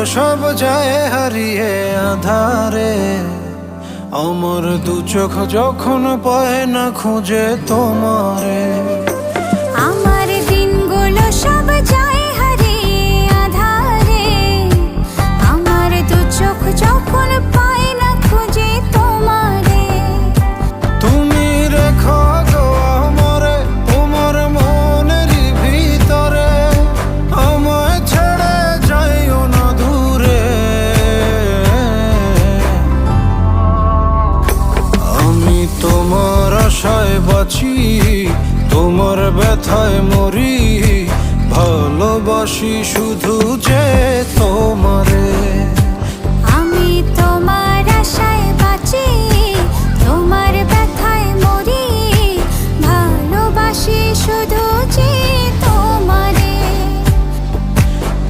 সব যায় হারিয়ে আধারে, আমার দু চোখ যখন পায় না খুঁজে তোমারে। আমার দিনগুলো সব যায় হারিয়ে আঁধারে, আমার দু চোখ যখন পায় না খুঁজে তোমারে। তুমি রেখো গো আমারে তোমার মনের ভিতরে, আমায় ছেড়ে যাইও না দূরে। আমি তোমার আশায় বাঁচি, তোমার ব্যথায় মরি, ভালোবাসি শুধু যে তোমার।